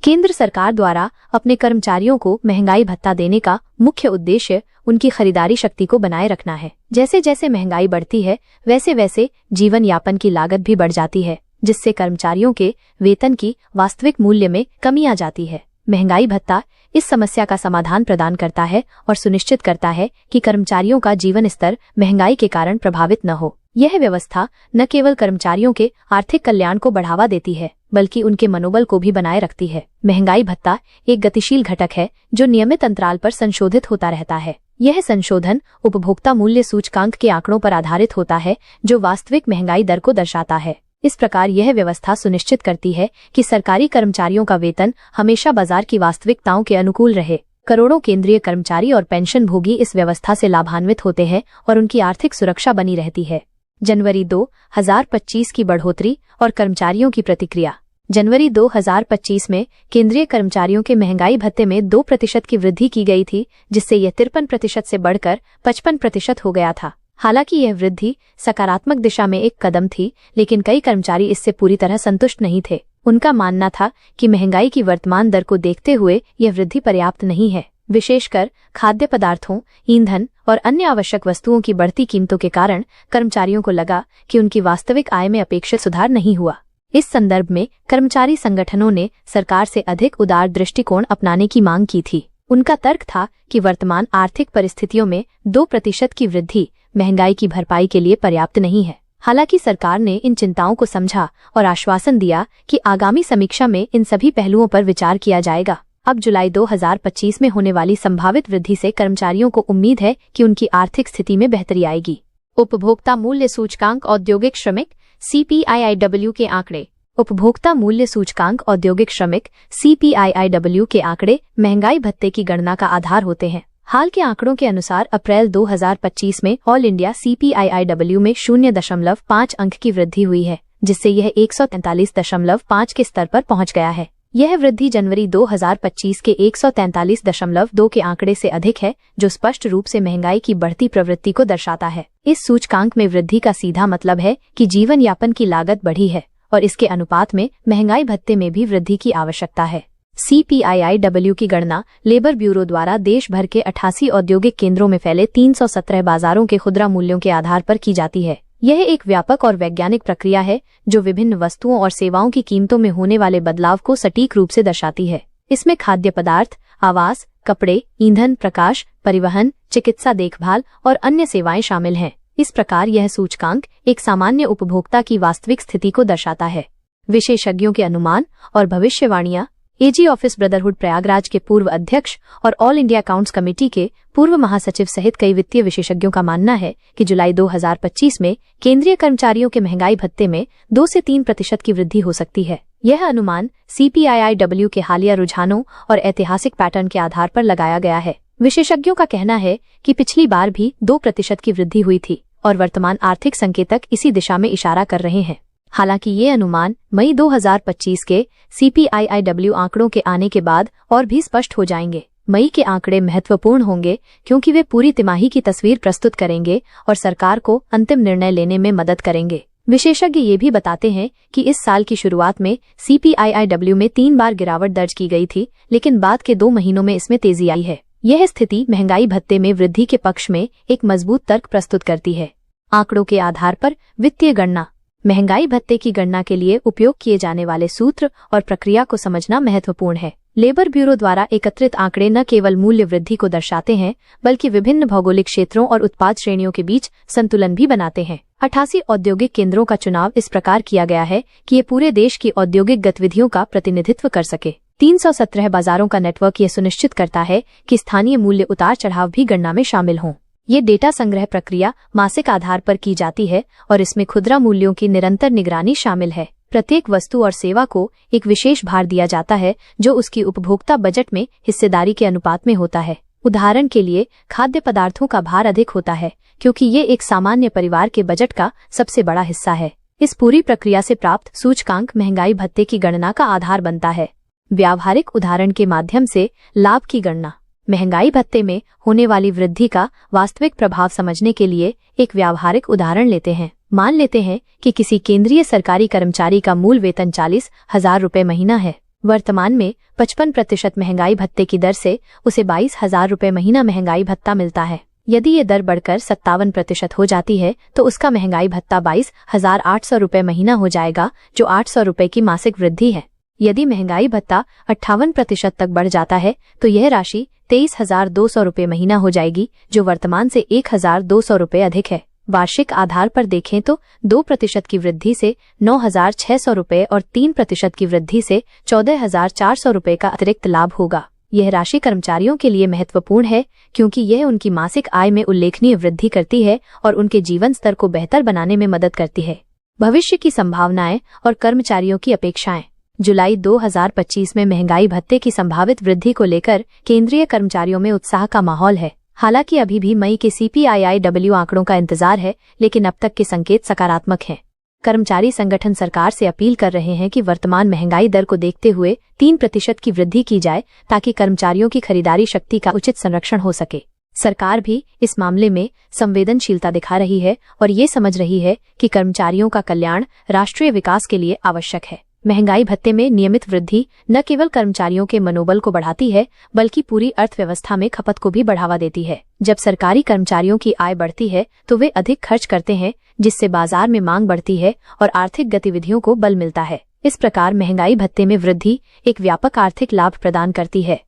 केंद्र सरकार द्वारा अपने कर्मचारियों को महंगाई भत्ता देने का मुख्य उद्देश्य उनकी खरीदारी शक्ति को बनाए रखना है। जैसे जैसे महंगाई बढ़ती है वैसे वैसे जीवन यापन की लागत भी बढ़ जाती है, जिससे कर्मचारियों के वेतन की वास्तविक मूल्य में कमी आ जाती है। महंगाई भत्ता इस समस्या का समाधान प्रदान करता है और सुनिश्चित करता है कि कर्मचारियों का जीवन स्तर महंगाई के कारण प्रभावित न हो। यह व्यवस्था न केवल कर्मचारियों के आर्थिक कल्याण को बढ़ावा देती है, बल्कि उनके मनोबल को भी बनाए रखती है। महंगाई भत्ता एक गतिशील घटक है जो नियमित अंतराल पर संशोधित होता रहता है। यह संशोधन उपभोक्ता मूल्य सूचकांक के आंकड़ों पर आधारित होता है, जो वास्तविक महंगाई दर को दर्शाता है। इस प्रकार यह व्यवस्था सुनिश्चित करती है कि सरकारी कर्मचारियों का वेतन हमेशा बाजार की वास्तविकताओं के अनुकूल रहे। करोड़ों केंद्रीय कर्मचारी और पेंशनभोगी इस व्यवस्था से लाभान्वित होते हैं और उनकी आर्थिक सुरक्षा बनी रहती है। जनवरी 2025 की बढ़ोतरी और कर्मचारियों की प्रतिक्रिया। जनवरी 2025 में केंद्रीय कर्मचारियों के महंगाई भत्ते में 2% की वृद्धि की गई थी, जिससे यह 53% से बढ़कर 55% हो गया था। हालांकि यह वृद्धि सकारात्मक दिशा में एक कदम थी, लेकिन कई कर्मचारी इससे पूरी तरह संतुष्ट नहीं थे। उनका मानना था कि महंगाई की वर्तमान दर को देखते हुए यह वृद्धि पर्याप्त नहीं है। विशेषकर खाद्य पदार्थों, ईंधन और अन्य आवश्यक वस्तुओं की बढ़ती कीमतों के कारण कर्मचारियों को लगा कि उनकी वास्तविक आय में अपेक्षित सुधार नहीं हुआ। इस संदर्भ में कर्मचारी संगठनों ने सरकार से अधिक उदार दृष्टिकोण अपनाने की मांग की थी। उनका तर्क था कि वर्तमान आर्थिक परिस्थितियों में 2% की वृद्धि महंगाई की भरपाई के लिए पर्याप्त नहीं है। हालांकि सरकार ने इन चिंताओं को समझा और आश्वासन दिया कि आगामी समीक्षा में इन सभी पहलुओं पर विचार किया जाएगा। अब जुलाई 2025 में होने वाली संभावित वृद्धि से कर्मचारियों को उम्मीद है कि उनकी आर्थिक स्थिति में बेहतरी आएगी। उपभोक्ता मूल्य सूचकांक औद्योगिक श्रमिक CPIIW के आंकड़े। उपभोक्ता मूल्य सूचकांक औद्योगिक श्रमिक CPIIW के आंकड़े महंगाई भत्ते की गणना का आधार होते हैं। हाल के आंकड़ों के अनुसार अप्रैल 2025 में ऑल इंडिया CPIIW में 0.5 अंक की वृद्धि हुई है, जिससे यह 143.5 के स्तर पर पहुंच गया है। यह वृद्धि जनवरी 2025 के 143.2 के आंकड़े से अधिक है, जो स्पष्ट रूप से महंगाई की बढ़ती प्रवृत्ति को दर्शाता है। इस सूचकांक में वृद्धि का सीधा मतलब है कि जीवन यापन की लागत बढ़ी है और इसके अनुपात में महंगाई भत्ते में भी वृद्धि की आवश्यकता है। CPIIW की गणना लेबर ब्यूरो द्वारा देश भर के 88 औद्योगिक केंद्रों में फैले 317 बाजारों के खुदरा मूल्यों के आधार पर की जाती है। यह एक व्यापक और वैज्ञानिक प्रक्रिया है जो विभिन्न वस्तुओं और सेवाओं की कीमतों में होने वाले बदलाव को सटीक रूप से दर्शाती है। इसमें खाद्य पदार्थ, आवास, कपड़े, ईंधन, प्रकाश, परिवहन, चिकित्सा देखभाल और अन्य सेवाएं शामिल हैं। इस प्रकार यह सूचकांक एक सामान्य उपभोक्ता की वास्तविक स्थिति को दर्शाता है। विशेषज्ञों के अनुमान और भविष्यवाणियां। AG ऑफिस ब्रदरहुड प्रयागराज के पूर्व अध्यक्ष और ऑल इंडिया अकाउंट्स कमेटी के पूर्व महासचिव सहित कई वित्तीय विशेषज्ञों का मानना है कि जुलाई 2025 में केंद्रीय कर्मचारियों के महंगाई भत्ते में 2 से 3% की वृद्धि हो सकती है। यह अनुमान CPIIW के हालिया रुझानों और ऐतिहासिक पैटर्न के आधार पर लगाया गया है। विशेषज्ञों का कहना है कि पिछली बार भी 2% की वृद्धि हुई थी और वर्तमान आर्थिक संकेतक इसी दिशा में इशारा कर रहे हैं। हालांकि ये अनुमान मई 2025 के CPIIW आंकड़ों के आने के बाद और भी स्पष्ट हो जाएंगे। मई के आंकड़े महत्वपूर्ण होंगे क्योंकि वे पूरी तिमाही की तस्वीर प्रस्तुत करेंगे और सरकार को अंतिम निर्णय लेने में मदद करेंगे। विशेषज्ञ ये भी बताते हैं कि इस साल की शुरुआत में CPIIW में 3 बार गिरावट दर्ज की गई थी, लेकिन बाद के 2 महीनों में इसमें तेजी आई है। यह स्थिति महंगाई भत्ते में वृद्धि के पक्ष में एक मजबूत तर्क प्रस्तुत करती है। आंकड़ों के आधार पर वित्तीय गणना। महंगाई भत्ते की गणना के लिए उपयोग किए जाने वाले सूत्र और प्रक्रिया को समझना महत्वपूर्ण है। लेबर ब्यूरो द्वारा एकत्रित आंकड़े न केवल मूल्य वृद्धि को दर्शाते हैं, बल्कि विभिन्न भौगोलिक क्षेत्रों और उत्पाद श्रेणियों के बीच संतुलन भी बनाते हैं। 88 औद्योगिक केंद्रों का चुनाव इस प्रकार किया गया है कि ये पूरे देश की औद्योगिक गतिविधियों का प्रतिनिधित्व कर सके। 317 बाजारों का नेटवर्क ये सुनिश्चित करता है कि स्थानीय मूल्य उतार चढ़ाव भी गणना में शामिल हों। ये डेटा संग्रह प्रक्रिया मासिक आधार पर की जाती है और इसमें खुदरा मूल्यों की निरंतर निगरानी शामिल है। प्रत्येक वस्तु और सेवा को एक विशेष भार दिया जाता है जो उसकी उपभोक्ता बजट में हिस्सेदारी के अनुपात में होता है। उदाहरण के लिए खाद्य पदार्थों का भार अधिक होता है क्योंकि ये एक सामान्य परिवार के बजट का सबसे बड़ा हिस्सा है। इस पूरी प्रक्रिया से प्राप्त सूचकांक महंगाई भत्ते की गणना का आधार बनता है। व्यावहारिक उदाहरण के माध्यम से लाभ की गणना। महंगाई भत्ते में होने वाली वृद्धि का वास्तविक प्रभाव समझने के लिए एक व्यावहारिक उदाहरण लेते हैं। मान लेते हैं कि किसी केंद्रीय सरकारी कर्मचारी का मूल वेतन 40,000 रुपये महीना है। वर्तमान में 55% महंगाई भत्ते की दर से उसे 22,000 रुपये महीना महंगाई भत्ता मिलता है। यदि ये दर बढ़कर 57% हो जाती है तो उसका महंगाई भत्ता 22,800 रुपये महीना हो जाएगा, जो 800 रुपये की मासिक वृद्धि है। यदि महंगाई भत्ता 58% तक बढ़ जाता है तो यह राशि 23,200 रुपये महीना हो जाएगी, जो वर्तमान से 1,200 रुपये अधिक है। वार्षिक आधार पर देखें तो 2% की वृद्धि से 9,600 रुपये और 3% की वृद्धि से 14,400 रुपये का अतिरिक्त लाभ होगा। यह राशि कर्मचारियों के लिए महत्वपूर्ण है क्योंकि यह उनकी मासिक आय में उल्लेखनीय वृद्धि करती है और उनके जीवन स्तर को बेहतर बनाने में मदद करती है। भविष्य की संभावनाएं और कर्मचारियों की अपेक्षाएं। जुलाई 2025 में महंगाई भत्ते की संभावित वृद्धि को लेकर केंद्रीय कर्मचारियों में उत्साह का माहौल है। हालांकि अभी भी मई के CPIIW आंकड़ों का इंतजार है, लेकिन अब तक के संकेत सकारात्मक हैं। कर्मचारी संगठन सरकार से अपील कर रहे हैं कि वर्तमान महंगाई दर को देखते हुए 3% की वृद्धि की जाए ताकि कर्मचारियों की खरीदारी शक्ति का उचित संरक्षण हो सके। सरकार भी इस मामले में संवेदनशीलता दिखा रही है और ये समझ रही है कि कर्मचारियों का कल्याण राष्ट्रीय विकास के लिए आवश्यक है। महंगाई भत्ते में नियमित वृद्धि न केवल कर्मचारियों के मनोबल को बढ़ाती है बल्कि पूरी अर्थव्यवस्था में खपत को भी बढ़ावा देती है। जब सरकारी कर्मचारियों की आय बढ़ती है तो वे अधिक खर्च करते हैं, जिससे बाजार में मांग बढ़ती है और आर्थिक गतिविधियों को बल मिलता है। इस प्रकार महंगाई भत्ते में वृद्धि एक व्यापक आर्थिक लाभ प्रदान करती है।